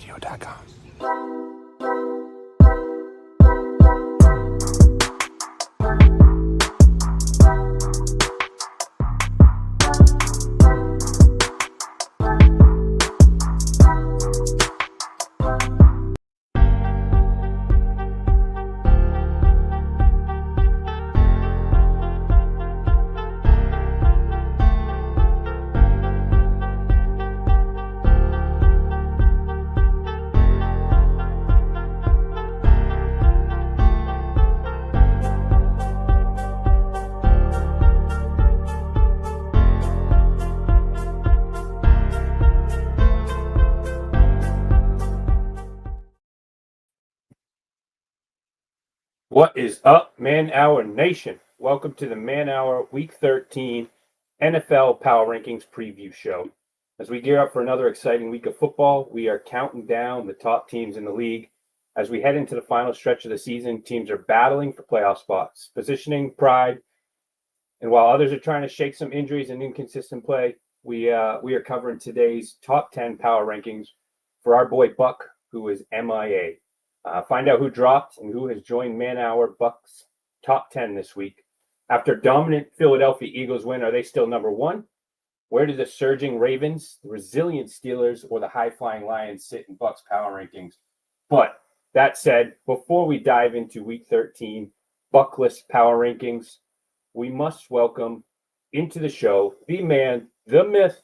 BucksRadio.com. What is up, Man Hour Nation? Welcome to the Man Hour Week 13 NFL Power Rankings Preview Show. As we gear up for another exciting week of football, we are counting down the top teams in the league. As we head into the final stretch of the season, teams are battling for playoff spots, positioning, pride, and while others are trying to shake some injuries and inconsistent play, we are covering today's top 10 power rankings for our boy Buck, who is MIA. Find out who dropped and who has joined Man Hour Bucks top 10 this week. After dominant Philadelphia Eagles win, are they still number one? Where do the surging Ravens, the resilient Steelers, or the high-flying Lions sit in Bucks power rankings? But that said, before we dive into Week 13 Buckless power rankings, we must welcome into the show the man, the myth,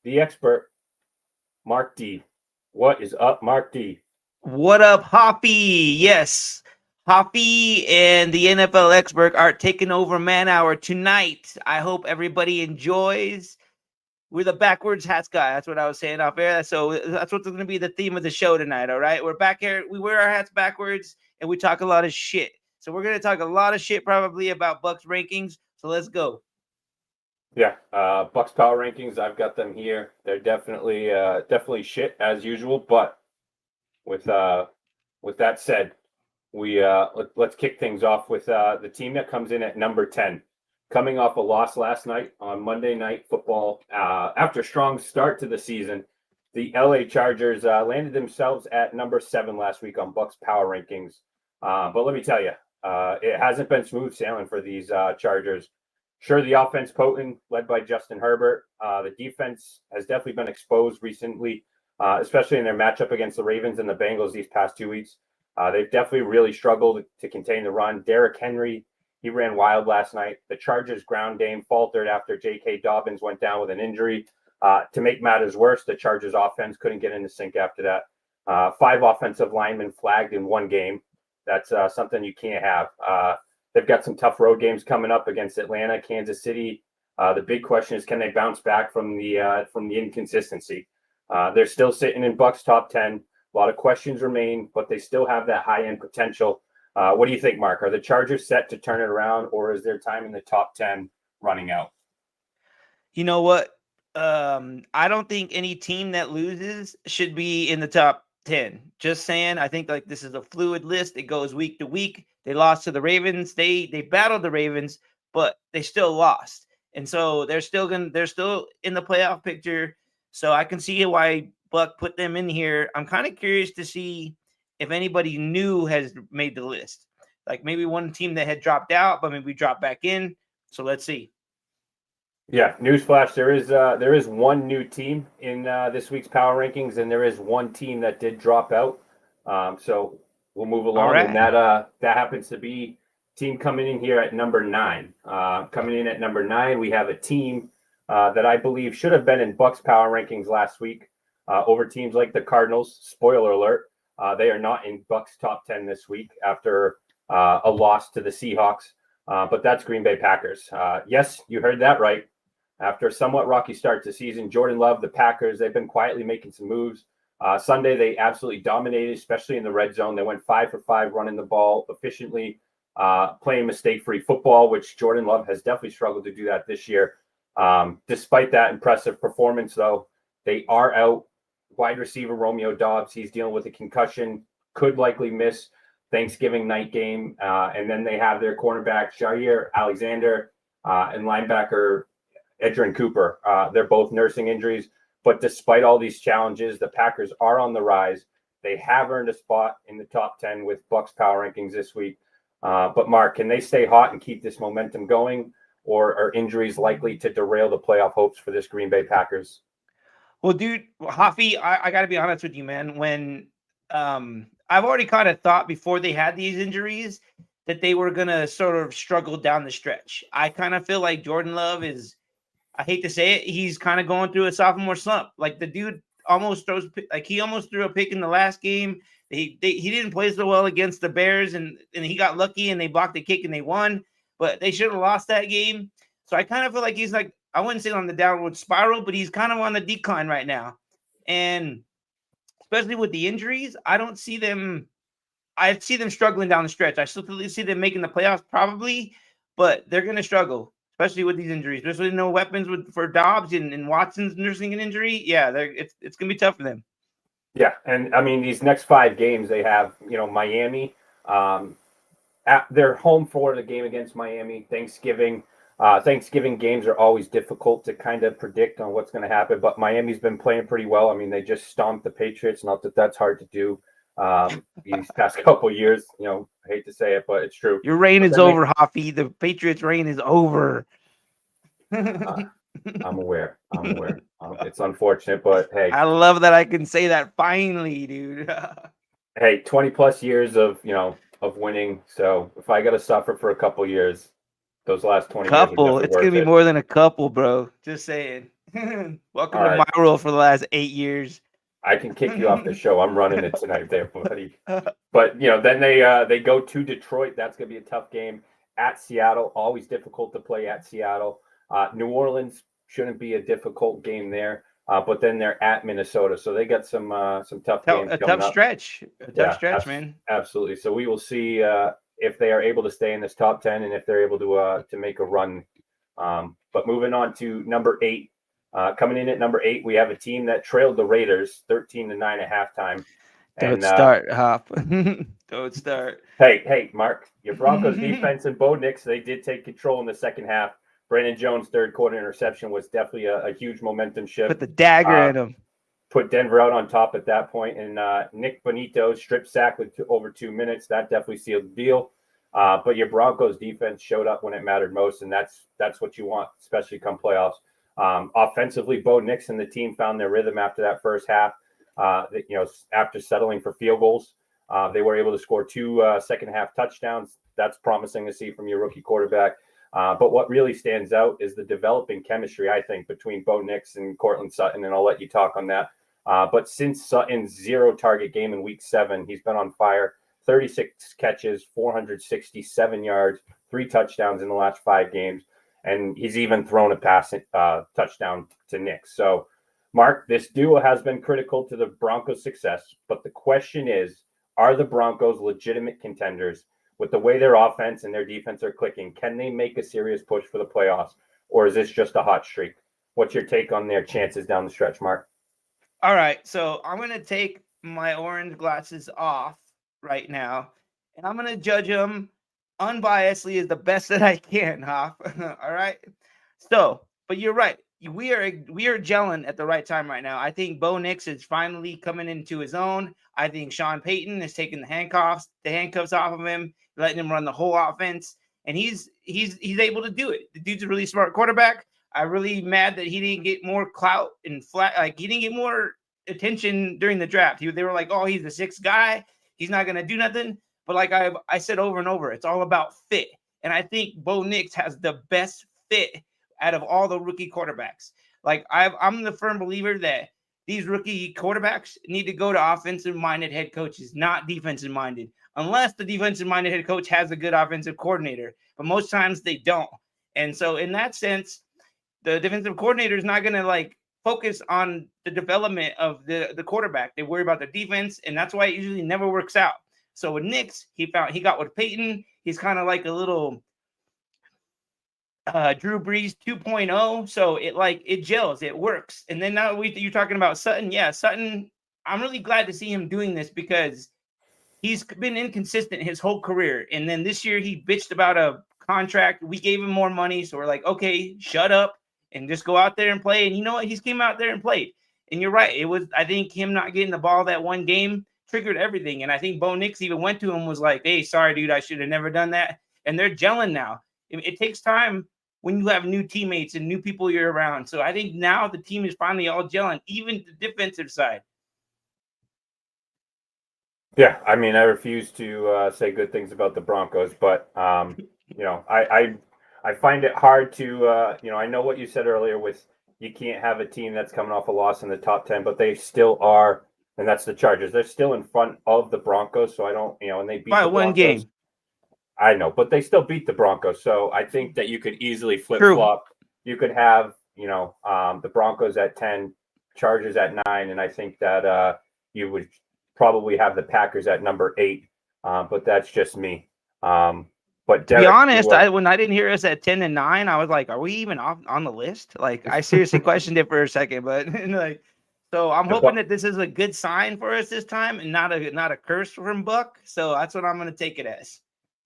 the expert, Mark D. What is up, Mark D? What up, Hoppy? Yes, Hoppy and the NFL expert are taking over Man Hour tonight. I hope everybody enjoys. We're the backwards hats guy. That's what I was saying off air. So that's what's going to be the theme of the show tonight. All right, we're back here. We wear our hats backwards and we talk a lot of shit. So we're going to talk a lot of shit probably about Bucks rankings. So let's go. Yeah, Bucks power rankings. I've got them here. They're definitely shit as usual. But with that said, let's kick things off with the team that comes in at number 10, coming off a loss last night on Monday Night Football. After a strong start to the season, the LA Chargers landed themselves at number 7 last week on Bucks power rankings. But let me tell you, it hasn't been smooth sailing for these Chargers. Sure, the offense potent, led by Justin Herbert. The defense has definitely been exposed recently, especially in their matchup against the Ravens and the Bengals these past 2 weeks. They've definitely really struggled to contain the run. Derrick Henry, he ran wild last night. The Chargers' ground game faltered after J.K. Dobbins went down with an injury. To make matters worse, the Chargers' offense couldn't get into sync after that. 5 offensive linemen flagged in one game. That's something you can't have. They've got some tough road games coming up against Atlanta, Kansas City. The big question is, can they bounce back from the inconsistency? They're still sitting in Bucks top 10. A lot of questions remain, but they still have that high-end potential. What do you think, Mark? Are the Chargers set to turn it around, or is their time in the top 10 running out? You know what? I don't think any team that loses should be in the top 10. Just saying. I think like this is a fluid list. It goes week to week. They lost to the Ravens. They battled the Ravens, but they still lost. And so they're still in the playoff picture. So I can see why Buck put them in here. I'm kind of curious to see if anybody new has made the list. Like maybe one team that had dropped out, but maybe dropped back in. So let's see. Yeah, newsflash: there is one new team in this week's power rankings, and there is one team that did drop out. So we'll move along, right. And that happens to be team coming in here at number 9. Coming in at number 9, we have a team that I believe should have been in Bucks power rankings last week over teams like the Cardinals. Spoiler alert: they are not in Bucks top 10 this week after a loss to the Seahawks. But that's Green Bay Packers. Yes, you heard that right. After a somewhat rocky start to season, Jordan Love, the Packers, they've been quietly making some moves. Sunday, they absolutely dominated, especially in the red zone. They went 5 for 5 running the ball efficiently, playing mistake-free football, which Jordan Love has definitely struggled to do that this year. Despite that impressive performance, though, they are out. Wide receiver Romeo Doubs, he's dealing with a concussion, could likely miss Thanksgiving night game. And then they have their cornerback, Jaire Alexander, and linebacker Edgerrin Cooper. They're both nursing injuries. But despite all these challenges, the Packers are on the rise. They have earned a spot in the top 10 with Bucks power rankings this week. But Mark, can they stay hot and keep this momentum going, or are injuries likely to derail the playoff hopes for this Green Bay Packers? Well, dude, Hoffy, I got to be honest with you, man. When I've already kind of thought before they had these injuries that they were going to sort of struggle down the stretch. I kind of feel like Jordan Love is, I hate to say it, he's kind of going through a sophomore slump. Like the dude almost throws, like he almost threw a pick in the last game. He didn't play so well against the Bears, and he got lucky and they blocked the kick and they won, but they should have lost that game. So I kind of feel like he's like, I wouldn't say on the downward spiral, but he's kind of on the decline right now. And especially with the injuries, I see them struggling down the stretch. I still see them making the playoffs probably, but they're going to struggle, especially with these injuries. There's really no weapons for Dobbs and Watson's nursing an injury. Yeah, it's going to be tough for them. Yeah, and I mean, these next 5 games they have, Miami. They're home for the game against Miami. Thanksgiving games are always difficult to kind of predict on what's going to happen, but Miami's been playing pretty well. I mean, they just stomped the Patriots. Not that that's hard to do these past couple years. I hate to say it, but it's true. Your reign is over, Hoffy. The Patriots' reign is over. I'm aware. It's unfortunate, but hey. I love that I can say that finally, dude. Hey, 20 plus years of winning. So if I got to suffer for a couple years, those last 20 years it's going to be more than a couple, bro. Just saying. Welcome to my role for the last 8 years. I can kick you off the show. I'm running it tonight there, buddy. But, then they go to Detroit. That's going to be a tough game. At Seattle, always difficult to play at Seattle. New Orleans shouldn't be a difficult game there. But then they're at Minnesota, so they got some tough games. A tough stretch, man. Absolutely. So we will see if they are able to stay in this top 10 and if they're able to make a run. But moving on to number 8, coming in at number 8, we have a team that trailed the Raiders 13-9 at halftime. Don't start, Hop. Don't start. Hey, Mark, your Broncos defense and Bo Nix, they did take control in the second half. Brandon Jones' third quarter interception was definitely a huge momentum shift. Put the dagger in him. Put Denver out on top at that point. And Nick Bonito's strip sack with over 2 minutes. That definitely sealed the deal. But your Broncos defense showed up when it mattered most, and that's what you want, especially come playoffs. Offensively, Bo Nix and the team found their rhythm after that first half. After settling for field goals, they were able to score 2 second half touchdowns. That's promising to see from your rookie quarterback. But what really stands out is the developing chemistry, I think, between Bo Nix and Cortland Sutton, and I'll let you talk on that. But since Sutton's 0-target game in Week 7, he's been on fire. 36 catches, 467 yards, 3 touchdowns in the last 5 games, and he's even thrown a pass touchdown to Nix. So, Mark, this duo has been critical to the Broncos' success, but the question is, are the Broncos legitimate contenders? With the way their offense and their defense are clicking, can they make a serious push for the playoffs, or is this just a hot streak? What's your take on their chances down the stretch, Mark? All right, so I'm going to take my orange glasses off right now, and I'm going to judge them unbiasedly as the best that I can, Hoff. All right? So, but you're right. We are gelling at the right time right now. I think Bo Nix is finally coming into his own. I think Sean Payton is taking the handcuffs off of him, letting him run the whole offense, and he's able to do it. The dude's a really smart quarterback. I'm really mad that he didn't get more clout and he didn't get more attention during the draft. They were like, oh, he's the 6th guy. He's not going to do nothing. But like I said over and over, it's all about fit. And I think Bo Nix has the best fit out of all the rookie quarterbacks. Like I'm the firm believer that these rookie quarterbacks need to go to offensive-minded head coaches, not defensive-minded, unless the defensive-minded head coach has a good offensive coordinator. But most times they don't. And so in that sense, the defensive coordinator is not going to focus on the development of the quarterback. They worry about the defense, and that's why it usually never works out. So with Nix, he got with Peyton. He's kind of like a little Drew Brees 2.0. So it gels, it works. And then now you're talking about Sutton. Yeah, Sutton, I'm really glad to see him doing this because he's been inconsistent his whole career. And then this year he bitched about a contract. We gave him more money. So we're like, okay, shut up and just go out there and play. And you know what? He's came out there and played. And you're right. It was, I think, him not getting the ball that one game triggered everything. And I think Bo Nix even went to him, was like, "Hey, sorry, dude, I should have never done that." And they're gelling now. It takes time when you have new teammates and new people you're around. So I think now the team is finally all gelling, even the defensive side. Yeah, I mean, I refuse to say good things about the Broncos, but you know, I find it hard to you know, I know what you said earlier with you can't have a team that's coming off a loss in the top 10, but they still are, and that's the Chargers. They're still in front of the Broncos, so I don't, you know, and they beat By the one Broncos. game. I know, but they still beat the Broncos, so I think that you could easily flip True. flop. You could have, you know, the Broncos at 10, Chargers at 9, and I think that you would probably have the Packers at number 8. But that's just me. But To be Derek, honest, when I didn't hear us at 10 and 9, I was like, "Are we even off on the list?" Like, I seriously questioned it for a second, but like, so I'm hoping that this is a good sign for us this time, and not a curse from Buck. So that's what I'm going to take it as.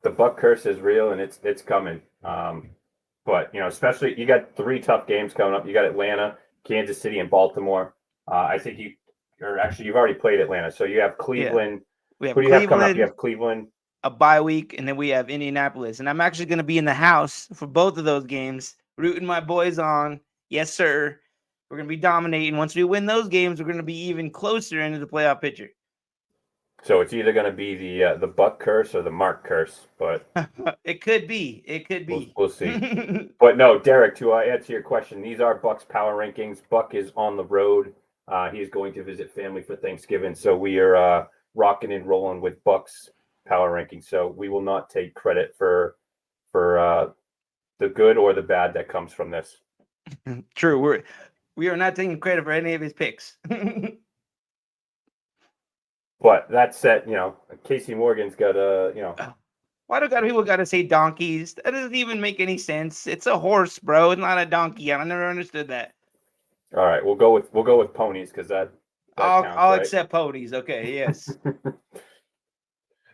the Buck curse is real, and it's coming. But you know, especially you got 3 tough games coming up. You got Atlanta, Kansas City, and Baltimore. I think you've already played Atlanta, so you have Cleveland. We have Who do you have coming up? Cleveland, You have Cleveland. a bye week, and then we have Indianapolis. And I'm actually going to be in the house for both of those games, rooting my boys on. Yes, sir. We're going to be dominating. Once we win those games, we're going to be even closer into the playoff picture. So it's either going to be the Buck curse or the Mark curse, but it could be. It could be. We'll see. But no, Derek, to answer your question, these are Buck's power rankings. Buck is on the road. He's going to visit family for Thanksgiving, so we are rocking and rolling with Buck's power rankings. So we will not take credit for the good or the bad that comes from this. True. We are not taking credit for any of his picks. But that said, you know, Casey Morgan's got a, you know. Why do people got to say donkeys? That doesn't even make any sense. It's a horse, bro. It's not a donkey. I never understood that. All right, we'll go with ponies because that I'll counts, right? accept ponies. Okay, yes.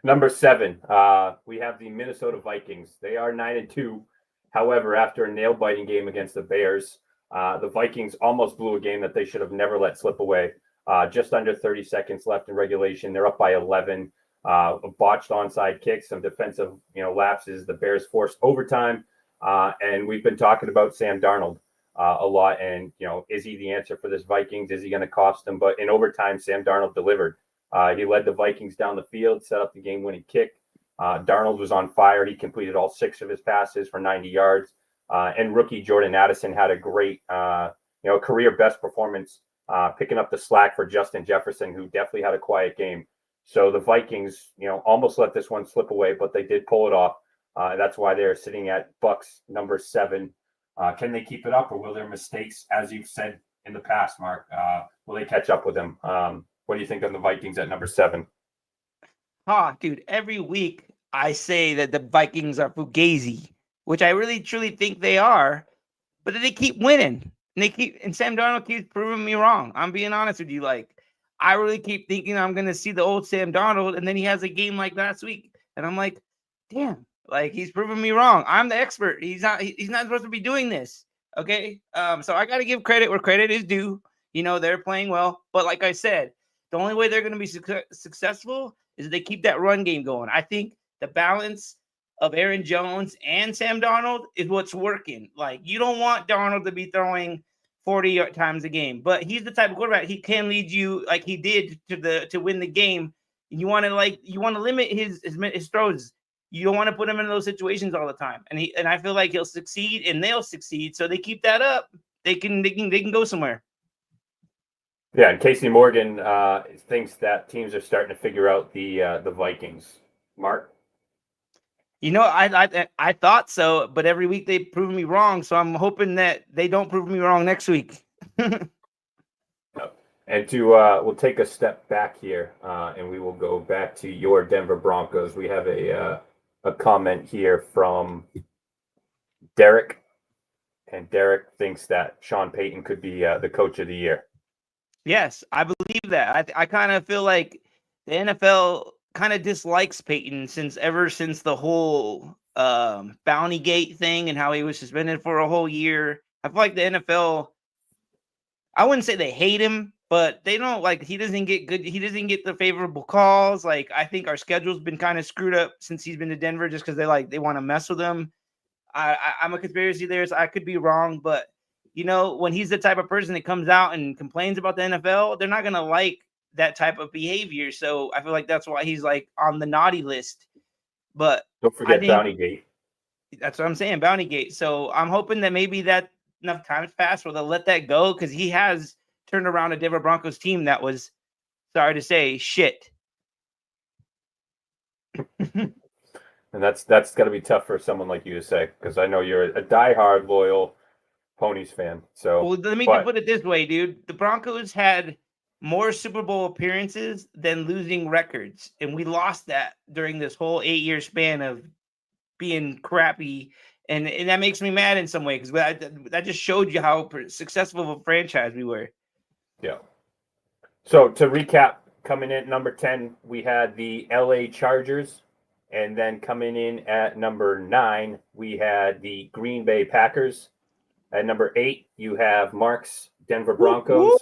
Number 7, we have the Minnesota Vikings. They are 9-2. However, after a nail-biting game against the Bears, the Vikings almost blew a game that they should have never let slip away. Just under 30 seconds left in regulation. They're up by 11. A botched onside kick, some defensive, you know, lapses. The Bears forced overtime, and we've been talking about Sam Darnold a lot. And you know, is he the answer for this Vikings? Is he going to cost them? But in overtime, Sam Darnold delivered. He led the Vikings down the field, set up the game-winning kick. Darnold was on fire. He completed all 6 of his passes for 90 yards. And rookie Jordan Addison had a great, you know, career best performance, picking up the slack for Justin Jefferson, who definitely had a quiet game. So the Vikings, you know, almost let this one slip away, but they did pull it off. That's why they're sitting at Bucks number 7. Can they keep it up, or will their mistakes, as you've said in the past, Mark, will they catch up with them? What do you think on the Vikings at number 7? Dude, every week I say that the Vikings are fugazi, which I really truly think they are, but they keep winning. And Sam Darnold keeps proving me wrong. I'm being honest with you. Like, I really keep thinking I'm going to see the old Sam Darnold, and then he has a game like last week. And I'm like, damn, like, he's proving me wrong. I'm the expert. He's not supposed to be doing this. Okay. So I got to give credit where credit is due. You know, they're playing well. But like I said, the only way they're going to be successful is if they keep that run game going. I think the balance of Aaron Jones and Sam Darnold is what's working. Like, you don't want Darnold to be throwing 40 times a game, but he's the type of quarterback, he can lead you like he did to win the game. You want to limit his throws. You don't want to put him in those situations all the time. And I feel like he'll succeed and they'll succeed. So they keep that up. They can go somewhere. Yeah, and Casey Morgan thinks that teams are starting to figure out the Vikings. Mark? You know, I thought so, but every week they prove me wrong. So I'm hoping that they don't prove me wrong next week. And we'll take a step back here, and we will go back to your Denver Broncos. We have a comment here from Derek, and Derek thinks that Sean Payton could be the coach of the year. Yes, I believe that. I kind of feel like the NFL kind of dislikes Peyton ever since the whole Bounty Gate thing and how he was suspended for a whole year. I feel like the NFL, I wouldn't say they hate him, but they don't like he doesn't get good. He doesn't get the favorable calls. Like I think our schedule's been kind of screwed up since he's been to Denver, just because they want to mess with him. I'm a conspiracy theorist. I could be wrong, but when he's the type of person that comes out and complains about the NFL, they're not gonna like that type of behavior. So I feel like that's why he's like on the naughty list. But Don't I forget think Bountygate. that's what I'm saying, Bountygate. So I'm hoping that maybe that enough time's passed where they'll let that go, because he has turned around a Denver Broncos team that was, sorry to say, shit. And that's got to be tough for someone like you to say, because I know you're a diehard loyal Ponies fan. So, Well, let me put it this way, dude. The Broncos had more Super Bowl appearances than losing records, and we lost that during this whole 8-year span of being crappy, and that makes me mad in some way, because that just showed you how successful of a franchise we were. Yeah. So to recap, coming in at number 10, we had the LA Chargers. And then coming in at number 9, we had the Green Bay Packers. At number 8, you have Mark's Denver Broncos.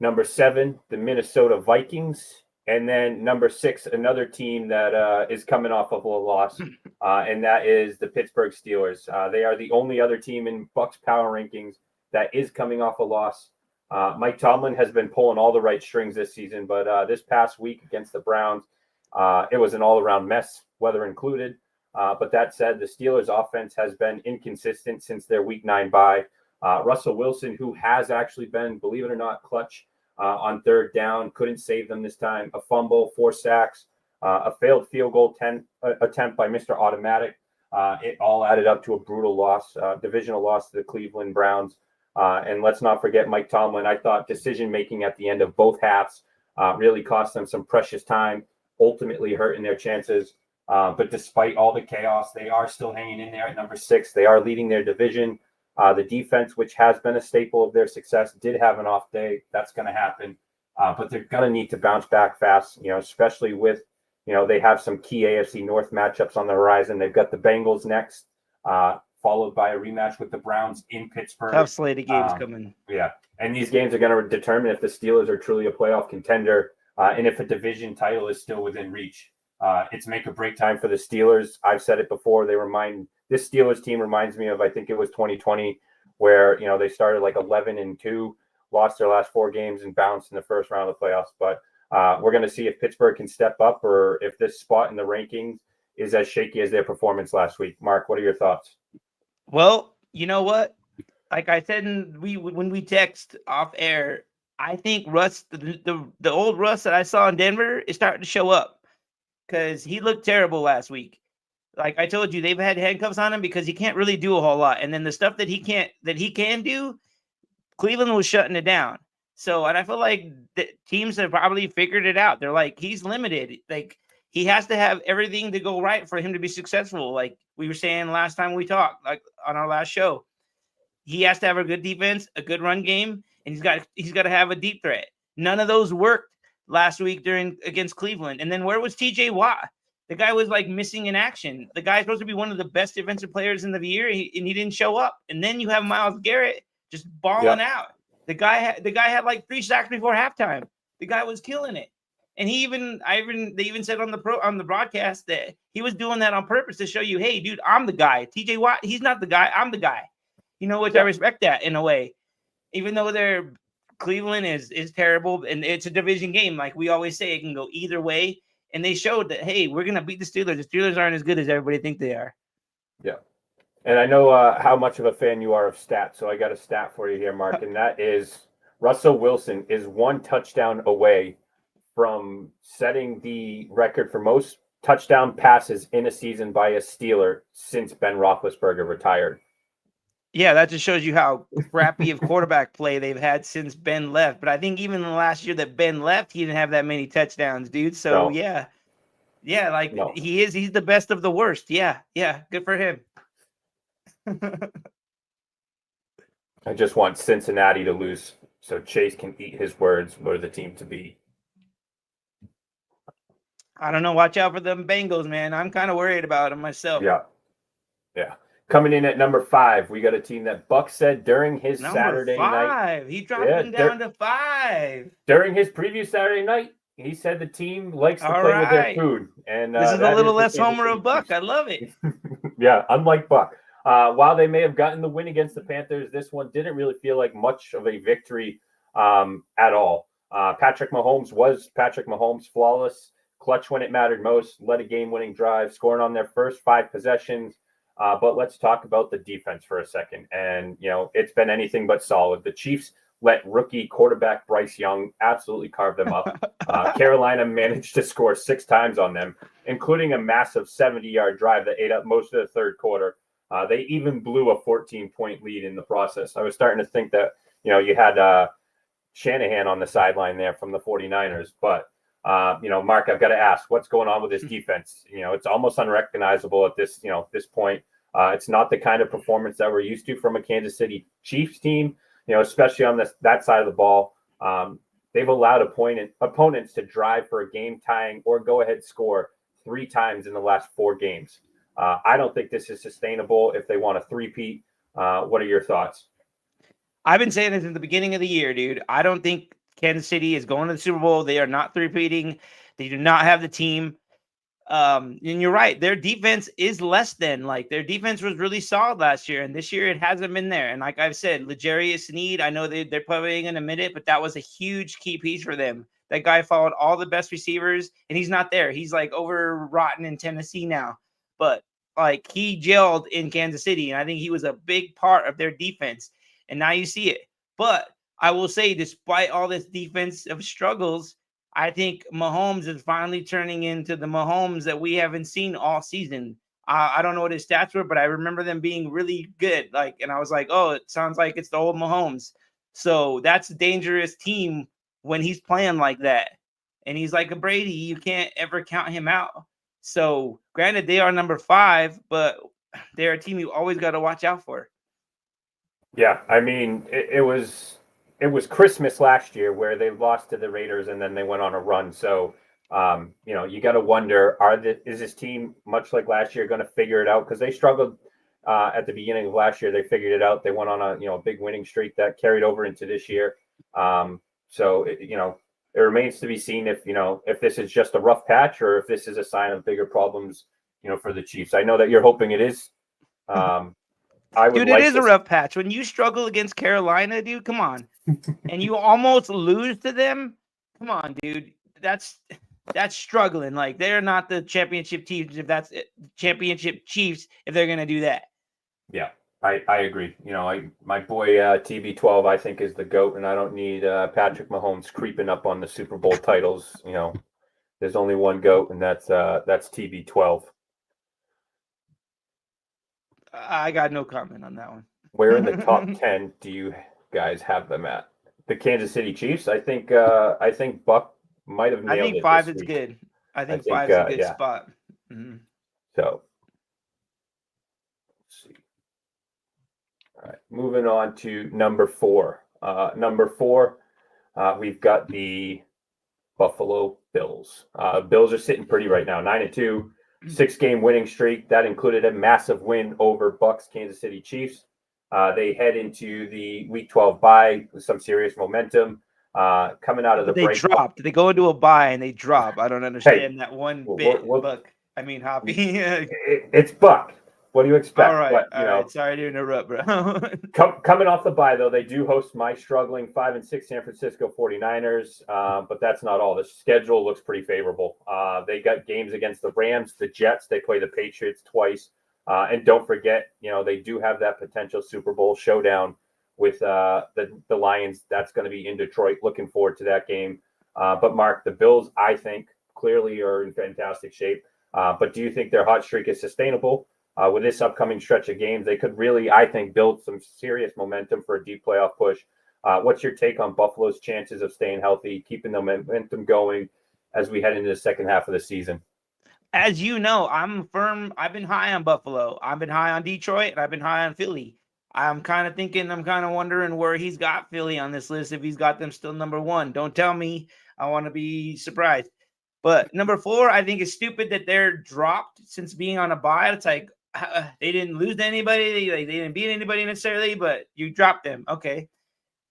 Number 7, the Minnesota Vikings. And then number 6, another team that is coming off of a loss, and that is the Pittsburgh Steelers. They are the only other team in Bucks Power Rankings that is coming off a loss. Mike Tomlin has been pulling all the right strings this season, but this past week against the Browns, it was an all-around mess, weather included. But that said, the Steelers' offense has been inconsistent since their Week 9 bye. Russell Wilson, who has actually been, believe it or not, clutch on third down, couldn't save them this time. A fumble, 4 sacks, a failed field goal attempt by Mr. Automatic. It all added up to a brutal loss, divisional loss to the Cleveland Browns. And let's not forget Mike Tomlin. I thought decision-making at the end of both halves really cost them some precious time, ultimately hurting their chances. But despite all the chaos, they are still hanging in there at number 6. They are leading their division. The defense, which has been a staple of their success, did have an off day. That's going to happen. But they're going to need to bounce back fast, especially with, they have some key AFC North matchups on the horizon. They've got the Bengals next, followed by a rematch with the Browns in Pittsburgh. Tough slate of games coming. Yeah. And these games are going to determine if the Steelers are truly a playoff contender and if a division title is still within reach. It's make or break time for the Steelers. I've said it before. This Steelers team reminds me of, I think it was 2020, where, they started like 11-2, lost their last 4 games and bounced in the first round of the playoffs. But we're going to see if Pittsburgh can step up or if this spot in the rankings is as shaky as their performance last week. Mark, what are your thoughts? Well, you know what? Like I said, when we text off air, I think Russ, the old Russ that I saw in Denver, is starting to show up, because he looked terrible last week. Like I told you, they've had handcuffs on him because he can't really do a whole lot. And then the stuff that he can do, Cleveland was shutting it down. So, and I feel like the teams have probably figured it out. They're like, he's limited. Like he has to have everything to go right for him to be successful. Like we were saying last time we talked, like on our last show, he has to have a good defense, a good run game, and he's got to have a deep threat. None of those worked last week against Cleveland. And then where was TJ Watt? The guy was like missing in action. The guy's supposed to be one of the best defensive players in the year, and he didn't show up. And then you have Myles Garrett just balling out. The guy had like 3 sacks before halftime. The guy was killing it. And they even said on the broadcast that he was doing that on purpose to show you, hey, dude, I'm the guy. TJ Watt, he's not the guy. I'm the guy. Which I respect that in a way, even though Cleveland is terrible and it's a division game. Like we always say, it can go either way. And they showed that, hey, we're going to beat the Steelers. The Steelers aren't as good as everybody think they are. Yeah. And I know how much of a fan you are of stats. So I got a stat for you here, Mark. And that is Russell Wilson is 1 touchdown away from setting the record for most touchdown passes in a season by a Steeler since Ben Roethlisberger retired. Yeah, that just shows you how crappy of quarterback play they've had since Ben left. But I think even the last year that Ben left, he didn't have that many touchdowns, dude. So no. He's the best of the worst. Yeah, good for him. I just want Cincinnati to lose so Chase can eat his words for the team to beat. I don't know. Watch out for them Bengals, man. I'm kind of worried about them myself. Yeah. Coming in at number 5, we got a team that Buck said during his Number Saturday night. 5. He dropped him down to 5. During his preview Saturday night, he said the team likes to All play with their right. food, and This is a that little the less Kansas homer City of Buck. Chiefs. I love it. Yeah, unlike Buck. While they may have gotten the win against the Panthers, this one didn't really feel like much of a victory at all. Patrick Mahomes, flawless, clutch when it mattered most, led a game-winning drive, scoring on their first 5 possessions. But let's talk about the defense for a second. And, it's been anything but solid. The Chiefs let rookie quarterback Bryce Young absolutely carve them up. Carolina managed to score 6 times on them, including a massive 70-yard drive that ate up most of the third quarter. They even blew a 14-point lead in the process. I was starting to think that, you had Shanahan on the sideline there from the 49ers. But, Mark, I've got to ask, what's going on with this defense? It's almost unrecognizable at this point. It's not the kind of performance that we're used to from a Kansas City Chiefs team, especially on that side of the ball. They've allowed opponents to drive for a game-tying or go-ahead score 3 times in the last 4 games. I don't think this is sustainable if they want a three-peat. What are your thoughts? I've been saying this in the beginning of the year, dude. I don't think Kansas City is going to the Super Bowl. They are not three-peating. They do not have the team. And you're right. Their defense is less than. Their defense was really solid last year, and this year it hasn't been there. And like I've said, L'Jarius Sneed, I know they're probably going to admit it, but that was a huge key piece for them. That guy followed all the best receivers, and he's not there. He's overwrought in Tennessee now. But he gelled in Kansas City, and I think he was a big part of their defense. And now you see it. But I will say, despite all this defensive struggles, I think Mahomes is finally turning into the Mahomes that we haven't seen all season. I don't know what his stats were, but I remember them being really good. And I was like, oh, it sounds like it's the old Mahomes. So that's a dangerous team when he's playing like that. And he's like a Brady. You can't ever count him out. So granted, they are number 5, but they're a team you always got to watch out for. Yeah, I mean, it was Christmas last year where they lost to the Raiders and then they went on a run. So, you got to wonder, is this team much like last year going to figure it out? Because they struggled at the beginning of last year. They figured it out. They went on a big winning streak that carried over into this year. So it remains to be seen if this is just a rough patch or if this is a sign of bigger problems, for the Chiefs. I know that you're hoping it is. Dude, it is a rough patch. When you struggle against Carolina, dude, come on. And you almost lose to them. Come on, dude. That's struggling. They're not the championship teams if that's it. Championship Chiefs if they're going to do that. Yeah, I agree. My boy TB12 I think is the GOAT, and I don't need Patrick Mahomes creeping up on the Super Bowl titles. There's only one GOAT, and that's TB12. I got no comment on that one. Where in the top 10 do you guys have them at? The Kansas City Chiefs? I think Buck might have nailed it. I think 5 is good. I think 5 is a good spot. Mm-hmm. So, let's see. All right, moving on to number 4. Number 4, we've got the Buffalo Bills. Bills are sitting pretty right now, 9-2. 6-game winning streak. That included a massive win over Bucks Kansas City Chiefs. They head into the Week 12 bye with some serious momentum. Coming out of the break. They dropped. They go into a bye and they drop. I don't understand that one bit. Buck. I mean, Hoppy. It's Buck. What do you expect? All right. All right. Sorry to interrupt, bro. Coming off the bye, though, they do host my struggling 5-6 San Francisco 49ers, but that's not all. The schedule looks pretty favorable. They got games against the Rams, the Jets. They play the Patriots twice. And don't forget, they do have that potential Super Bowl showdown with the Lions. That's going to be in Detroit. Looking forward to that game. But, Mark, the Bills, I think, clearly are in fantastic shape. But do you think their hot streak is sustainable? With this upcoming stretch of games, they could really, I think, build some serious momentum for a deep playoff push. What's your take on Buffalo's chances of staying healthy, keeping the momentum going as we head into the second half of the season? As you know, I'm firm. I've been high on Buffalo. I've been high on Detroit, and I've been high on Philly. I'm kind of wondering where he's got Philly on this list, if he's got them still number 1. Don't tell me. I want to be surprised. But number 4, I think it's stupid that they're dropped since being on a bye. It's like, they didn't lose to anybody. They didn't beat anybody necessarily, but you dropped them. Okay.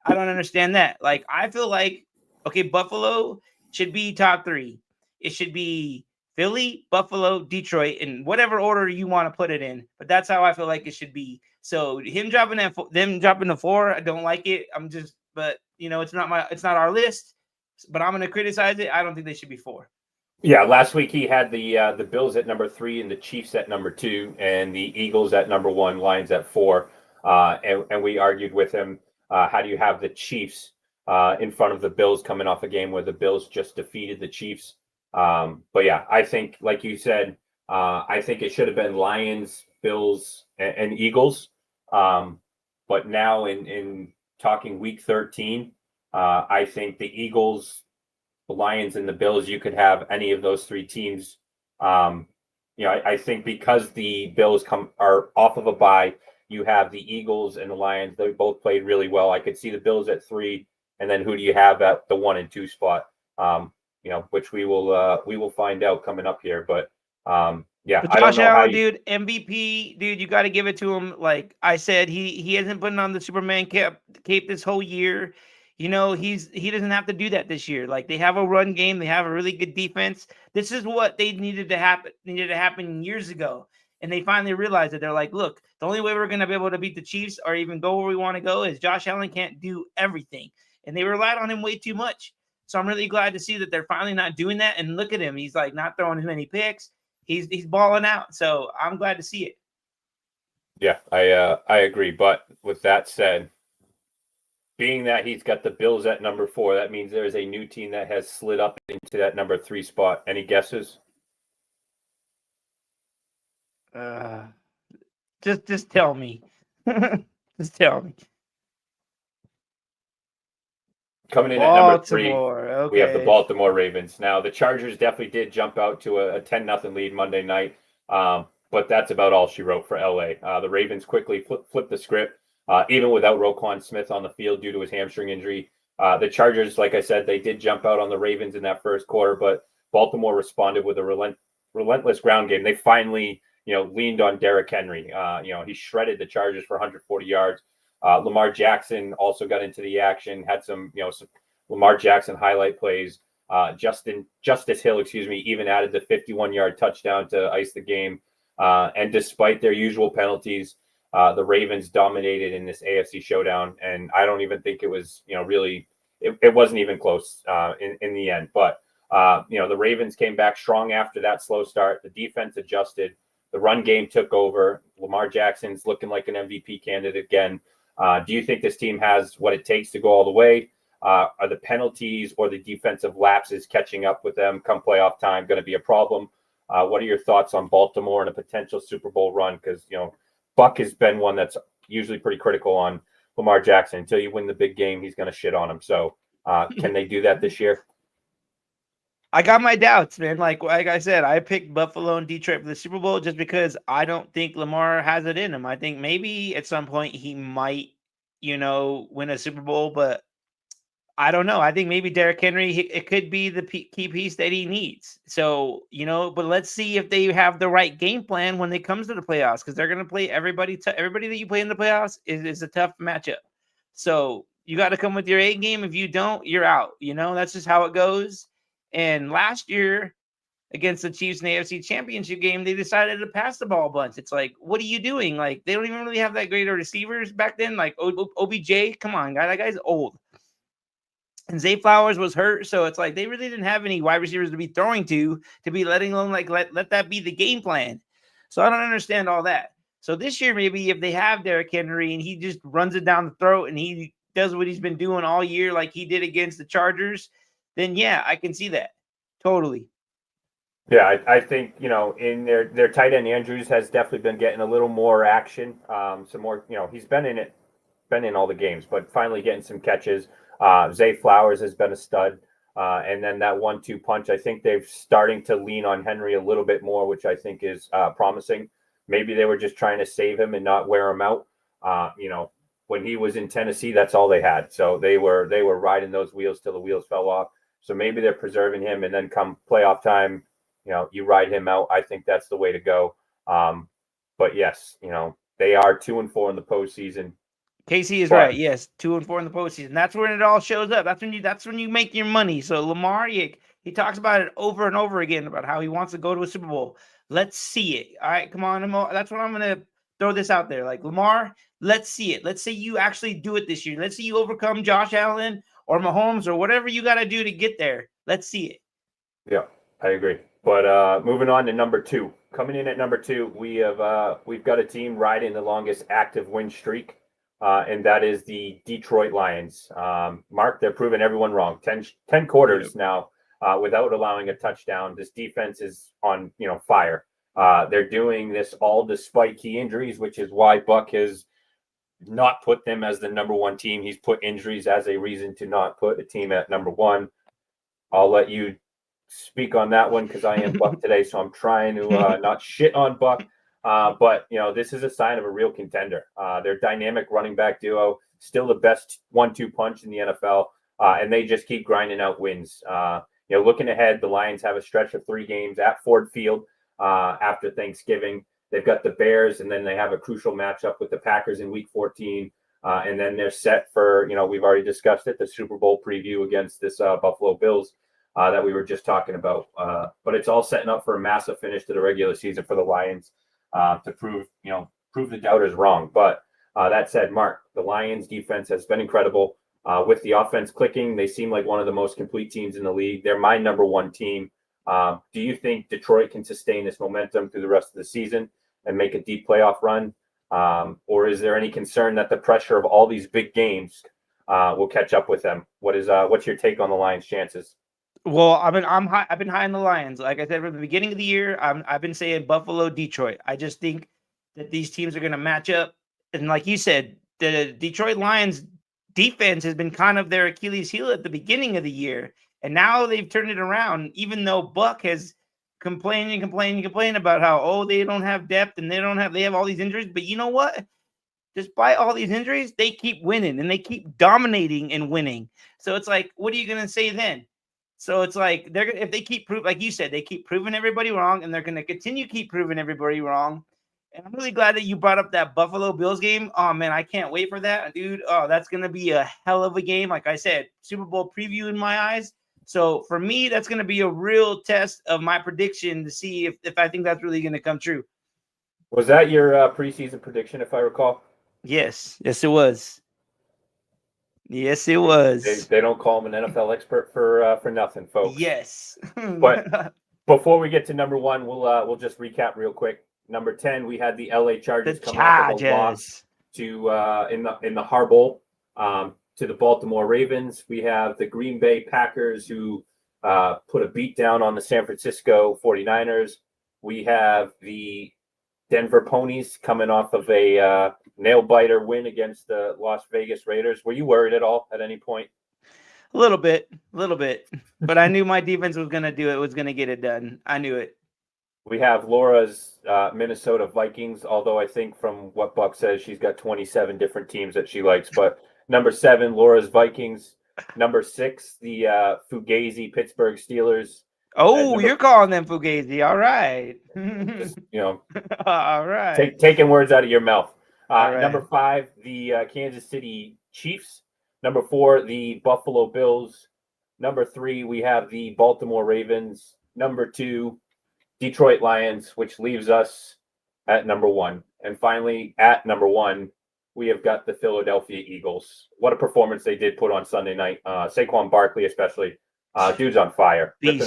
I don't understand that. Like, I feel like, okay, Buffalo should be top 3. It should be Philly, Buffalo, Detroit, in whatever order you want to put it in. But that's how I feel like it should be. So him dropping them dropping the 4, I don't like it. But it's not our list. But I'm gonna criticize it. I don't think they should be 4. Yeah, last week he had the Bills at number 3 and the Chiefs at number 2 and the Eagles at number 1, Lions at 4. And we argued with him, how do you have the Chiefs in front of the Bills coming off a game where the Bills just defeated the Chiefs? But yeah, I think, like you said, I think it should have been Lions, Bills, and Eagles. But now in talking week 13, I think the Eagles, the Lions, and the Bills, you could have any of those 3 teams. I think because the Bills are off of a bye, you have the Eagles and the Lions. They both played really well. I could see the Bills at 3, and then who do you have at the 1 and 2 spot? Which we will find out coming up here. But yeah, But I don't Josh know how Allen, you. dude, MVP, dude, you got to give it to him. Like I said, he hasn't put on the Superman cape this whole year. He doesn't have to do that this year. Like, they have a run game, they have a really good defense. This is what they needed to happen years ago. And they finally realized that. They're like, look, the only way we're going to be able to beat the Chiefs or even go where we want to go is Josh Allen can't do everything. And they relied on him way too much. So I'm really glad to see that they're finally not doing that. And look at him. He's like not throwing as many picks. He's balling out. So I'm glad to see it. Yeah, I agree. But with that said, being that he's got the Bills at number 4, that means there's a new team that has slid up into that number 3 spot. Any guesses? Just tell me. Just tell me. Coming in at number 3, Baltimore. we have the Okay. Baltimore Ravens. Now, the Chargers definitely did jump out to a 10-0 lead Monday night, but that's about all she wrote for LA. The Ravens quickly flipped the script, even without Roquan Smith on the field due to his hamstring injury. The Chargers, like I said, they did jump out on the Ravens in that first quarter, but Baltimore responded with a relentless ground game. They finally, leaned on Derrick Henry. He shredded the Chargers for 140 yards. Lamar Jackson also got into the action, had some Lamar Jackson highlight plays. Justice Hill, even added the 51-yard touchdown to ice the game. And despite their usual penalties, the Ravens dominated in this AFC showdown. And I don't even think it was, really, it wasn't even close in the end. But, the Ravens came back strong after that slow start. The defense adjusted. The run game took over. Lamar Jackson's looking like an MVP candidate again. Do you think this team has what it takes to go all the way? Are the penalties or the defensive lapses catching up with them come playoff time going to be a problem? What are your thoughts on Baltimore and a potential Super Bowl run? Because, Buck has been one that's usually pretty critical on Lamar Jackson. Until you win the big game, he's going to shit on him. So can they do that this year? I got my doubts, man. Like I said, I picked Buffalo and Detroit for the Super Bowl just because I don't think Lamar has it in him. I think maybe at some point he might, win a Super Bowl, but I don't know. I think maybe Derrick Henry, it could be the key piece that he needs. So, but let's see if they have the right game plan when it comes to the playoffs, because they're going to play everybody. Everybody that you play in the playoffs is a tough matchup. So you got to come with your A game. If you don't, you're out. That's just how it goes. And last year against the Chiefs in the AFC Championship game, they decided to pass the ball a bunch. It's like, what are you doing? Like, they don't even really have that great of receivers back then. Like OBJ, come on, guy, that guy's old. And Zay Flowers was hurt, so it's like they really didn't have any wide receivers to be throwing to be letting alone let that be the game plan. So I don't understand all that. So this year, maybe if they have Derrick Henry and he just runs it down the throat and he does what he's been doing all year, like he did against the Chargers, then yeah, I can see that totally. Yeah, I think, in their tight end Andrews has definitely been getting a little more action. Some more, he's been in all the games, but finally getting some catches. Zay Flowers has been a stud. And then that 1-2 punch, I think they're starting to lean on Henry a little bit more, which I think is promising. Maybe they were just trying to save him and not wear him out. When he was in Tennessee, that's all they had. So they were riding those wheels till the wheels fell off. So maybe they're preserving him, and then come playoff time, you ride him out. I think that's the way to go. But yes, they are 2-4 in the postseason. Casey is But- right. Yes, 2-4 in the postseason. That's when it all shows up. That's when you make your money. So Lamar, he talks about it over and over again about how he wants to go to a Super Bowl. Let's see it. All right, come on, Lamar. That's what I'm gonna throw this out there. Like, Lamar, let's see it. Let's say you actually do it this year. Let's see you overcome Josh Allen or Mahomes or whatever you got to do to get there. Let's see it. Yeah, I agree. But moving on to number 2. Coming in at number 2, we've got a team riding the longest active win streak, and that is the Detroit Lions. Mark, they're proving everyone wrong. 10 quarters now without allowing a touchdown. This defense is on fire. They're doing this all despite key injuries, which is why Buck has not put them as the number 1 team. He's put injuries as a reason to not put a team at number 1. I'll let you speak on that one because I am Buck today, so I'm trying to not shit on Buck. But this is a sign of a real contender. Their dynamic running back duo, still the best 1-2 punch in the NFL, and they just keep grinding out wins. Looking ahead, the Lions have a stretch of 3 games at Ford Field after Thanksgiving. They've got the Bears, and then they have a crucial matchup with the Packers in Week 14. And then they're set for, we've already discussed it, the Super Bowl preview against this Buffalo Bills that we were just talking about. But it's all setting up for a massive finish to the regular season for the Lions to prove the doubters wrong. But that said, Mark, the Lions defense has been incredible. With the offense clicking, they seem like one of the most complete teams in the league. They're my number 1 team. Do you think Detroit can sustain this momentum through the rest of the season and make a deep playoff run? Or is there any concern that the pressure of all these big games will catch up with them? What's your take on the Lions' chances? Well, I've been high on the Lions. Like I said from the beginning of the year, I've been saying Buffalo, Detroit. I just think that these teams are going to match up, and like you said, the Detroit Lions defense has been kind of their Achilles heel at the beginning of the year, and now they've turned it around. Even though Buck has complained about how they don't have depth and they have all these injuries, but you know what? Despite all these injuries, they keep winning and they keep dominating and winning. So it's like, what are you going to say then? So it's like if they keep like you said, they keep proving everybody wrong, and they're going to continue keep proving everybody wrong. And I'm really glad that you brought up that Buffalo Bills game. Oh man, I can't wait for that, dude. Oh, that's going to be a hell of a game. Like I said, Super Bowl preview in my eyes. So for me, that's going to be a real test of my prediction to see if I think that's really going to come true. Was that your preseason prediction, if I recall? Yes, it was. Yes, it was. They don't call him an NFL expert for nothing, folks. Yes. But before we get to number 1, we'll just recap real quick. Number 10, we had the LA Chargers coming off of a loss to in the Har Bowl to the Baltimore Ravens. We have the Green Bay Packers who put a beat down on the San Francisco 49ers. We have the Denver Ponies coming off of a nail biter win against the Las Vegas Raiders. Were you worried at all at any point? A little bit, but I knew my defense was going to do it, was going to get it done. I knew it. We have Laura's Minnesota Vikings, although I think from what Buck says, she's got 27 different teams that she likes. But number 7, Laura's Vikings. Number 6, the Fugazi Pittsburgh Steelers. Oh, you're calling them Fugazi. All right. Just, all right. Taking words out of your mouth. Right. Number 5, the Kansas City Chiefs. Number 4, the Buffalo Bills. Number 3, we have the Baltimore Ravens. Number 2, Detroit Lions, which leaves us at number 1. And finally, at number 1, we have got the Philadelphia Eagles. What a performance they did put on Sunday night. Saquon Barkley especially. Dude's on fire. Beast,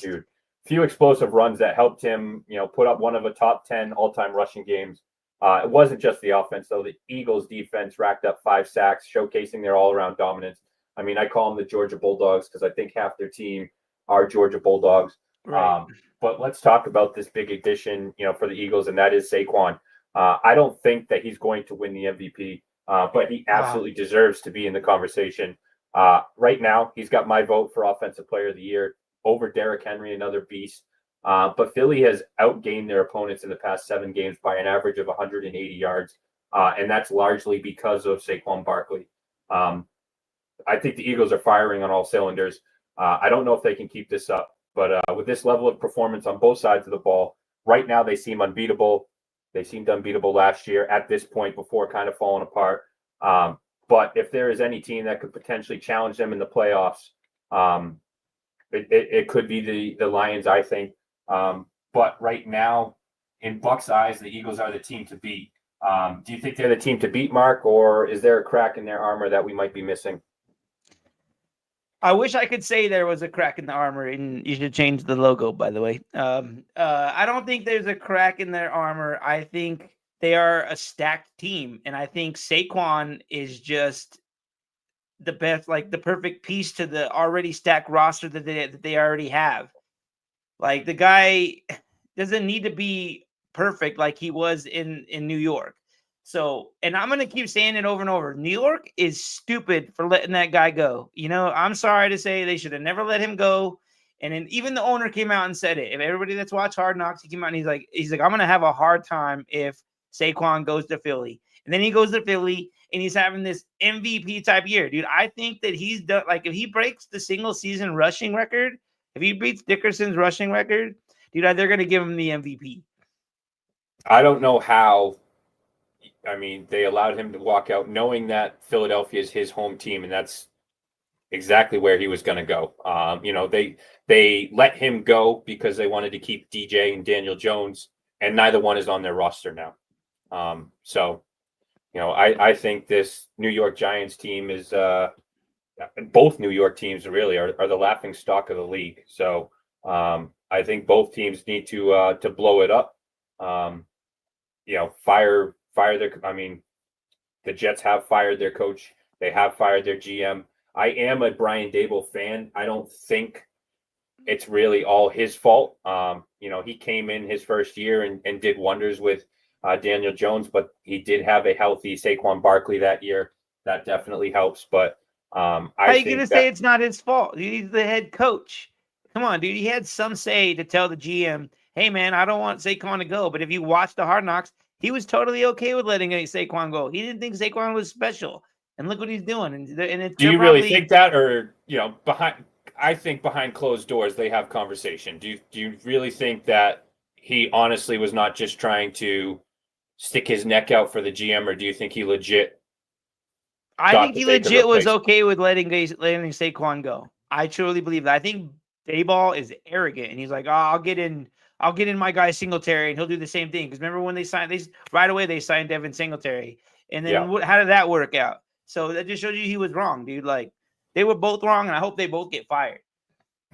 dude. Few explosive runs that helped him, put up one of the top 10 all-time rushing games. It wasn't just the offense, though. The Eagles defense racked up 5 sacks, showcasing their all-around dominance. I mean, I call them the Georgia Bulldogs because I think half their team are Georgia Bulldogs. Right. But let's talk about this big addition, for the Eagles, and that is Saquon. I don't think that he's going to win the MVP, but he absolutely deserves to be in the conversation. Right now, he's got my vote for Offensive Player of the Year over Derrick Henry, another beast. But Philly has outgained their opponents in the past 7 games by an average of 180 yards, and that's largely because of Saquon Barkley. I think the Eagles are firing on all cylinders. I don't know if they can keep this up, but with this level of performance on both sides of the ball, right now they seem unbeatable. They seemed unbeatable last year at this point before kind of falling apart. But if there is any team that could potentially challenge them in the playoffs, it could be the Lions, I think. But right now, in Buck's eyes, the Eagles are the team to beat. Do you think they're the team to beat, Mark, or is there a crack in their armor that we might be missing? I wish I could say there was a crack in the armor, and you should change the logo, by the way. I don't think there's a crack in their armor. I think they are a stacked team, and I think Saquon is just the best, like the perfect piece to the already stacked roster that they already have. Like the guy doesn't need to be perfect like he was in New York. So, and I'm going to keep saying it over and over. New York is stupid for letting that guy go. You know, I'm sorry to say they should have never let him go. And then even the owner came out and said it. If everybody that's watched Hard Knocks, he came out and he's like, I'm going to have a hard time if Saquon goes to Philly. And then he goes to Philly and he's having this MVP type year, dude. I think that he's done, like, if he breaks the single season rushing record, if he beats Dickerson's rushing record, dude, they're going to give him the MVP. I don't know how. I mean, they allowed him to walk out knowing that Philadelphia is his home team, and that's exactly where he was going to go. You know, they let him go because they wanted to keep DJ and Daniel Jones, and neither one is on their roster now. So, you know, I think this New York Giants team is both New York teams really are the laughing stock of the league. So I think both teams need to blow it up. You know, fire their. I mean, the Jets have fired their coach. They have fired their GM. I am a Brian Daboll fan. I don't think it's really all his fault. You know, he came in his first year and did wonders with Daniel Jones, but he did have a healthy Saquon Barkley that year. That definitely helps. But how are you going to say it's not his fault? He's the head coach. Come on, dude. He had some say to tell the GM, hey, man, I don't want Saquon to go. But if you watch the Hard Knocks, he was totally okay with letting Saquon go. He didn't think Saquon was special. And look what he's doing. And it's do you really think that, or, you know, I think behind closed doors they have conversation. Do you really think that he honestly was not just trying to stick his neck out for the GM, or do you think he legit? I think he legit was okay with letting Saquon go. I truly believe that. I think Daboll is arrogant, and he's like, "Oh, I'll get in my guy Singletary, and he'll do the same thing." Because remember when they right away they signed Devin Singletary, and then how did that work out? So that just shows you he was wrong, dude. Like they were both wrong, and I hope they both get fired.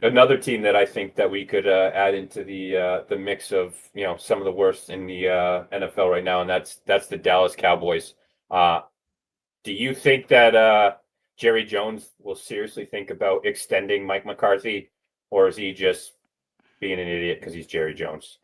Another team that I think that we could add into the mix of, you know, some of the worst in the NFL right now, and that's the Dallas Cowboys. Do you think that Jerry Jones will seriously think about extending Mike McCarthy, or is he just being an idiot because he's Jerry Jones?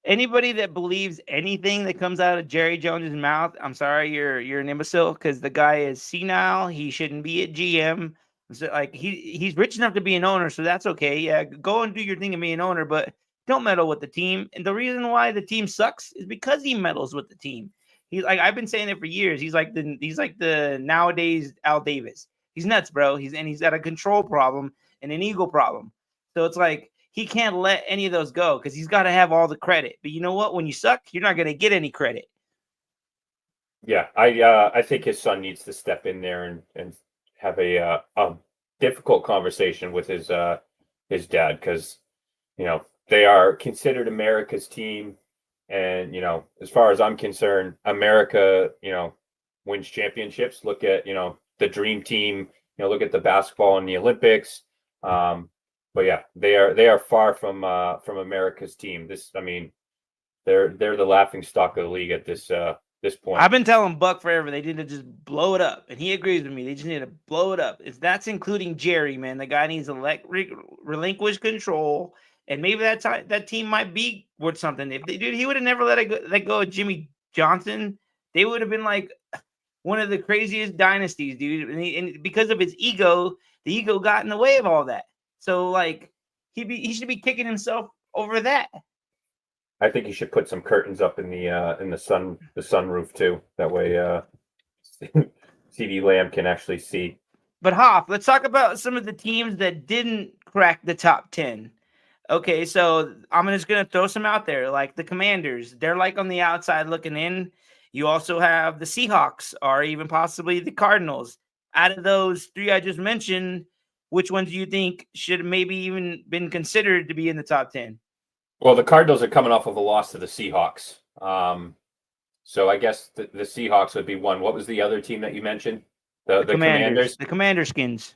Anybody that believes anything that comes out of Jerry Jones's mouth, I'm sorry, you're an imbecile, because the guy is senile. He shouldn't be at GM. So, like, he's rich enough to be an owner, so that's okay. Yeah, go and do your thing and be an owner, but don't meddle with the team. And the reason why the team sucks is because he meddles with the team. He's like, I've been saying it for years. He's like the nowadays Al Davis. He's nuts, bro. He's got a control problem and an ego problem. So it's like he can't let any of those go because he's got to have all the credit. But you know what? When you suck, you're not going to get any credit. Yeah, I think his son needs to step in there and have a difficult conversation with his dad, because, you know, they are considered America's team. And, you know, as far as I'm concerned, America, you know, wins championships. Look at, you know, the dream team, you know, look at the basketball in the Olympics. But yeah, they are far from America's team. I mean, they're the laughing stock of the league at this point. I've been telling Buck forever they need to just blow it up, and he agrees with me. They just need to blow it up. That's including Jerry, man. The guy needs to relinquish control. And maybe that team might be worth something. If he would have never let go of Jimmy Johnson, they would have been like one of the craziest dynasties, dude. And because of his ego, the ego got in the way of all that. So like he should be kicking himself over that. I think he should put some curtains up in the sunroof too. That way, CeeDee Lamb can actually see. But Hoff, let's talk about some of the teams that didn't crack the top 10. Okay, so I'm just gonna throw some out there. Like the Commanders, they're like on the outside looking in. You also have the Seahawks, or even possibly the Cardinals. Out of those three I just mentioned, which ones do you think should maybe even been considered to be in the top 10? Well, the Cardinals are coming off of a loss to the Seahawks. So I guess the Seahawks would be one. What was the other team that you mentioned? The Commanders. The Commander Skins.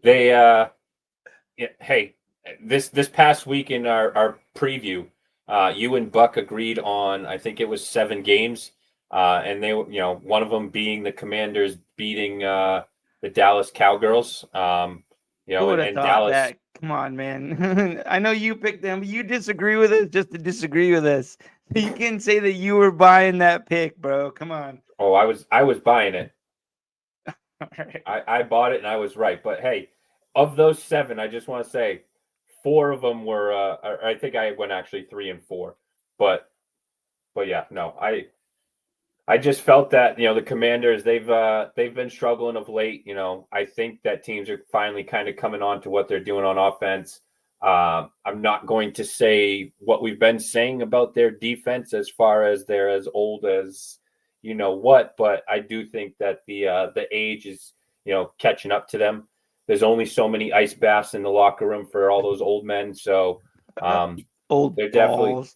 They yeah, hey, this past week in our preview, you and Buck agreed on, I think it was 7 games, and they one of them being the Commanders beating the Dallas Cowgirls. Who would have And thought Dallas. that? Come on, man. I know you picked them. But you disagree with us just to disagree with us. You can say that you were buying that pick, bro. Come on. Oh, I was buying it. All right. I bought it and I was right. But hey, of those 7, I just want to say 4 of them were. I think I went actually 3 and 4, but yeah, no, I just felt that the Commanders they've been struggling of late. I think that teams are finally kind of coming on to what they're doing on offense. I'm not going to say what we've been saying about their defense as far as they're as old as what, but I do think that the age is catching up to them. There's only so many ice baths in the locker room for all those old men, so Old they're definitely. balls.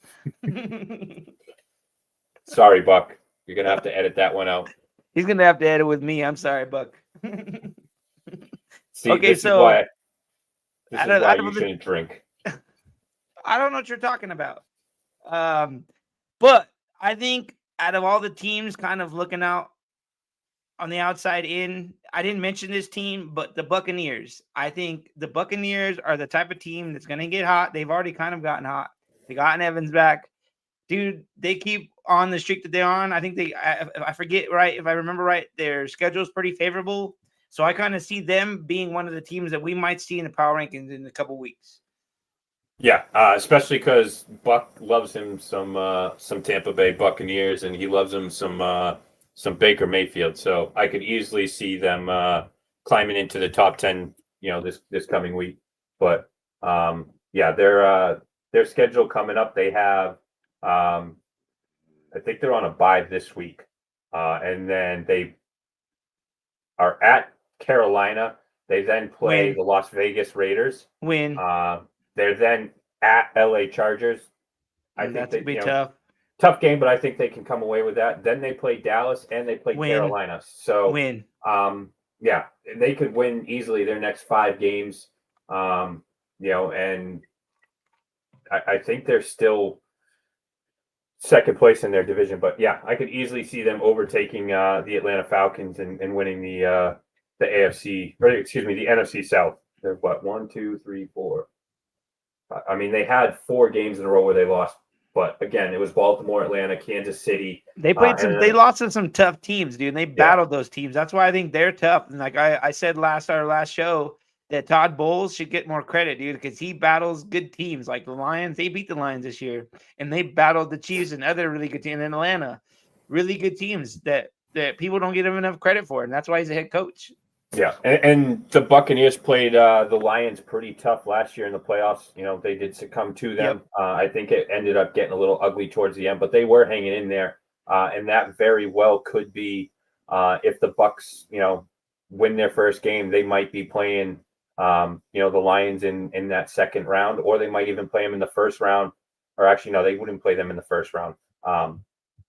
Sorry, Buck. You're gonna have to edit that one out. He's gonna have to edit with me. I'm sorry, Buck. See, Okay, this is so why out you of the, shouldn't drink. I don't know what you're talking about. But I think out of all the teams kind of looking out on the outside in, I didn't mention this team, but the Buccaneers. I think the Buccaneers are the type of team that's going to get hot. They've already kind of gotten hot. They gotten Evans back. Dude, they keep on the streak that they're on. I think I forget right, if I remember right, their schedule is pretty favorable. So I kind of see them being one of the teams that we might see in the power rankings in a couple weeks. Yeah, especially because Buck loves him some Tampa Bay Buccaneers, and he loves him some Baker Mayfield. So I could easily see them climbing into the top 10, this coming week. But yeah, their schedule coming up. They have, I think they're on a bye this week, and then they are at Carolina. They then play Win. the Las Vegas Raiders. Win. They're then at LA Chargers. I think That's they, gonna be tough. tough game, but I think they can come away with that. Then they play Dallas and they play Win. Carolina. So, Win. Yeah, they could win easily their next 5 games. And I think they're still second place in their division. But yeah, I could easily see them overtaking the Atlanta Falcons and winning the AFC, or excuse me, the NFC South. They're what, 1, 2, 3, 4. I mean, they had 4 games in a row where they lost, but again, it was Baltimore, Atlanta, Kansas City. They played they lost to some tough teams, dude. And they battled those teams. That's why I think they're tough. And like I said our last show, that Todd Bowles should get more credit, dude, because he battles good teams like the Lions. They beat the Lions this year, and they battled the Chiefs and other really good teams in Atlanta. Really good teams that people don't give him enough credit for, and that's why he's a head coach. Yeah, and the Buccaneers played the Lions pretty tough last year in the playoffs. They did succumb to them. Yep. I think it ended up getting a little ugly towards the end, but they were hanging in there, and that very well could be if the Bucs, win their first game, they might be playing, the Lions in that second round, or they might even play them in the first round. Or actually, no, they wouldn't play them in the first round.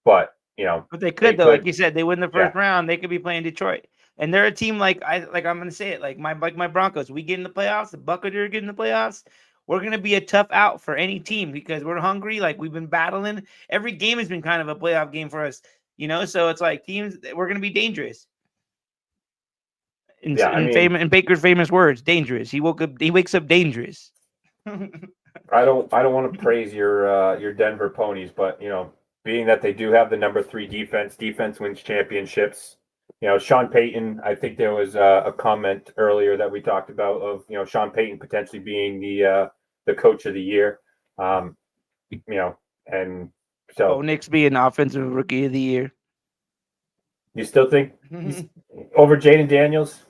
But they could though, like you said, they win the first round, they could be playing Detroit. And they're a team I'm gonna say it, like my Broncos. We get in the playoffs, the Buccaneers get in the playoffs. We're gonna be a tough out for any team because we're hungry. Like we've been battling. Every game has been kind of a playoff game for us, So it's like teams. We're gonna be dangerous. In Baker's famous words, dangerous. He wakes up dangerous. I don't want to praise your Denver Ponies, but being that they do have the number 3 defense wins championships. Sean Payton, I think there was a comment earlier that we talked about of, Sean Payton potentially being the coach of the year. And so Nick's being offensive rookie of the year. You still think over Jaden Daniels?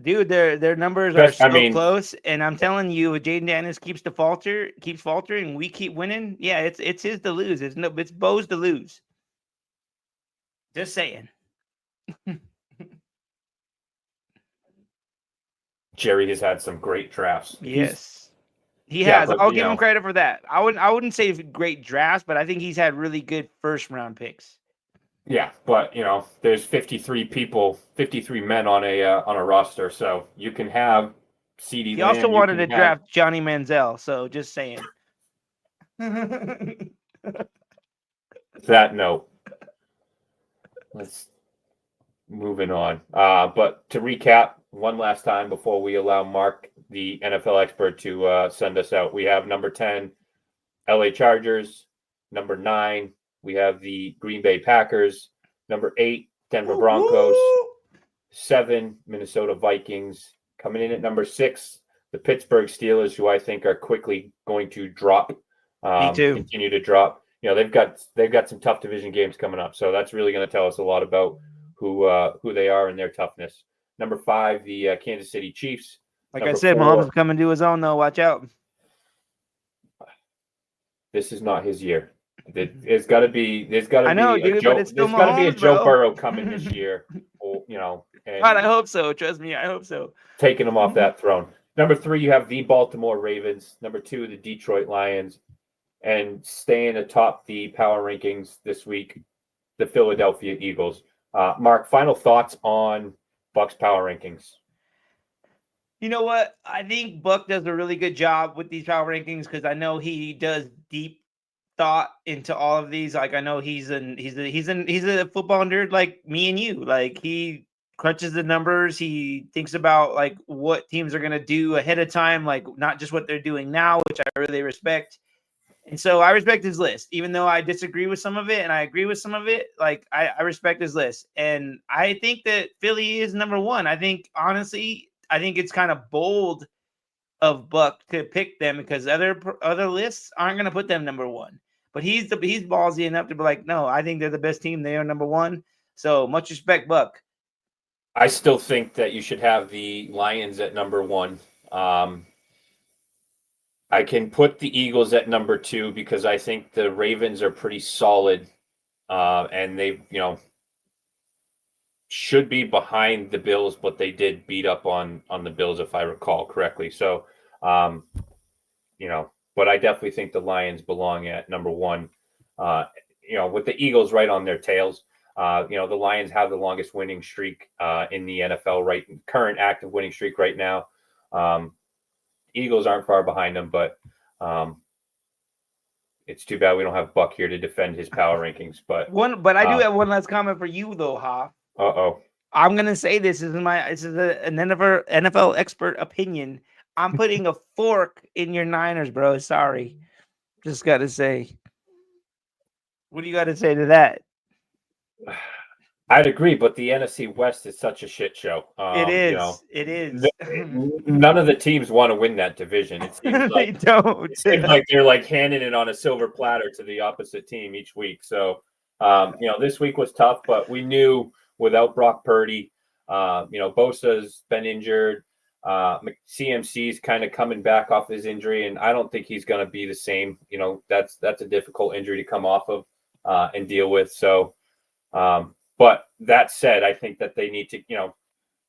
Dude, their numbers are I so mean, close, and I'm telling you, if Jaden Daniels keeps faltering, and we keep winning, yeah, it's his to lose. It's Bo's to lose. Just saying. Jerry has had some great drafts. Yes, he Yeah, has. but I'll give him credit for that. I wouldn't say great drafts, but I think he's had really good first round picks. yeah, but there's 53 men on a roster, so you can have CeeDee He also Lamb, you wanted can to have draft Johnny Manziel, so just saying. that note. Let's moving on. But to recap one last time before we allow Mark, the NFL expert, to send us out, we have number 10, LA Chargers. Number 9, we have the Green Bay Packers. Number 8, Denver Broncos. 7, Minnesota Vikings. Coming in at number 6, the Pittsburgh Steelers, who I think are quickly going to drop. Me too. Continue to drop. They've got some tough division games coming up, so that's really going to tell us a lot about who they are and their toughness. Number 5, the Kansas City Chiefs. Like number I said, 4, Mahomes is coming to his own, though. Watch out. This is not his year. There's got to be I know, a dude, Joe. but it's still There's got to be a Mahomes, Joe bro. Burrow coming this year, and God, I hope so. Trust me, I hope so. taking him off that throne. Number 3, you have the Baltimore Ravens. Number 2, the Detroit Lions, and staying atop the power rankings this week, the Philadelphia Eagles. Mark, final thoughts on Bucks power rankings? You know what? I think Buck does a really good job with these power rankings because I know he does deep thought into all of these. Like I know he's a football nerd like me and you. Like he crunches the numbers. He thinks about like what teams are gonna do ahead of time, like not just what they're doing now, which I really respect. And so I respect his list, even though I disagree with some of it and I agree with some of it. Like I respect his list, and I think that Philly is number 1. I think honestly, I think it's kind of bold of Buck to pick them because other lists aren't going to put them number 1. But he's ballsy enough to be like, no, I think they're the best team. They are number 1. So much respect, Buck. I still think that you should have the Lions at number 1. I can put the Eagles at number 2 because I think the Ravens are pretty solid, and they, should be behind the Bills, but they did beat up on the Bills if I recall correctly. So, but I definitely think the Lions belong at number 1. With the Eagles right on their tails. The Lions have the longest winning streak in the NFL, current active winning streak right now. Eagles aren't far behind them, but it's too bad we don't have Buck here to defend his power rankings. But I do have one last comment for you though, Hoff. I'm gonna say this is an NFL expert opinion. I'm putting a fork in your Niners, bro. Sorry, just gotta say. What do you got to say to that? I'd agree, but the NFC West is such a shit show. It is. It is. None of the teams want to win that division. It seems like they don't. It seems like they're like handing it on a silver platter to the opposite team each week. So, this week was tough, but we knew without Brock Purdy, Bosa's been injured. CMC's kind of coming back off his injury, and I don't think he's going to be the same. That's a difficult injury to come off of and deal with. So, but that said, I think that they need to,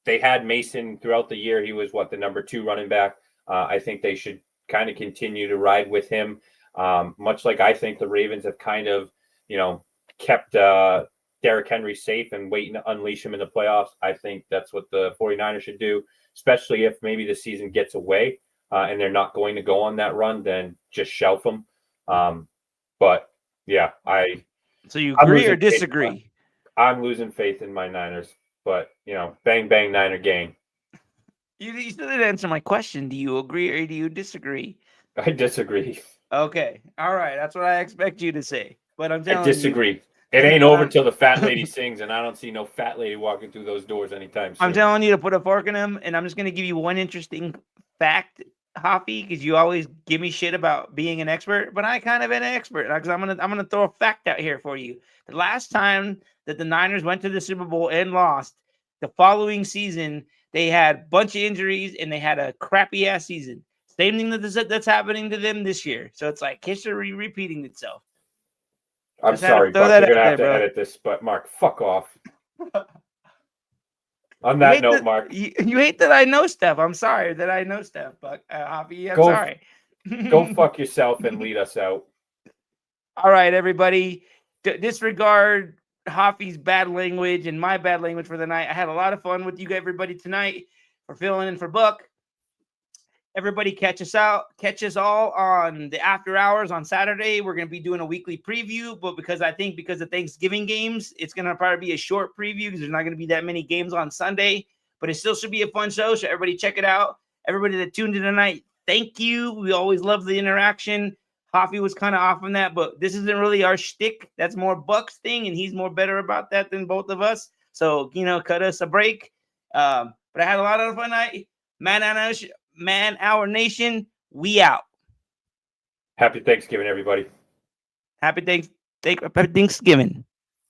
they had Mason throughout the year. He was the number 2 running back. I think they should kind of continue to ride with him. Much like I think the Ravens have kind of, kept Derrick Henry safe and waiting to unleash him in the playoffs. I think that's what the 49ers should do, especially if maybe the season gets away and they're not going to go on that run, then just shelf them. But yeah, So you agree or disagree? I'm losing faith in my Niners, but bang bang Niner gang. You still didn't answer my question. Do you agree or do you disagree? I disagree. Okay, all right, that's what I expect you to say. But I'm telling you, I disagree. It ain't over till the fat lady sings, and I don't see no fat lady walking through those doors anytime soon. I'm telling you to put a fork in them, and I'm just going to give you one interesting fact, Hoffy, because you always give me shit about being an expert, but I kind of an expert because I'm gonna throw a fact out here for you. The last time that the Niners went to the Super Bowl and lost, the following season They had a bunch of injuries and they had a crappy ass season. Same thing that's happening to them this year. So it's like history repeating itself. I'm Just had to sorry, throw Buck. that You're gonna out have there, to bro. edit this, but Mark, fuck off. On You that hate note, that- Mark, you hate that I know stuff. I'm sorry that I know stuff, Buck. Hoppy, I'm Go- sorry. go fuck yourself and lead us out. All right, everybody. Disregard Hoffy's bad language and my bad language for the night. I had a lot of fun with you, everybody, tonight for filling in for Buck. Everybody, catch us all on the after hours on Saturday. We're going to be doing a weekly preview, but because of Thanksgiving games, it's going to probably be a short preview because there's not going to be that many games on Sunday, but it still should be a fun show. So everybody check it out. Everybody that tuned in tonight, thank you. We always love the interaction. Hoffy was kind of off on that, but this isn't really our shtick. That's more Buck's thing, and he's more better about that than both of us. So, cut us a break. But I had a lot of fun night. Man, our nation, we out. Happy Thanksgiving, everybody. Happy Thanksgiving.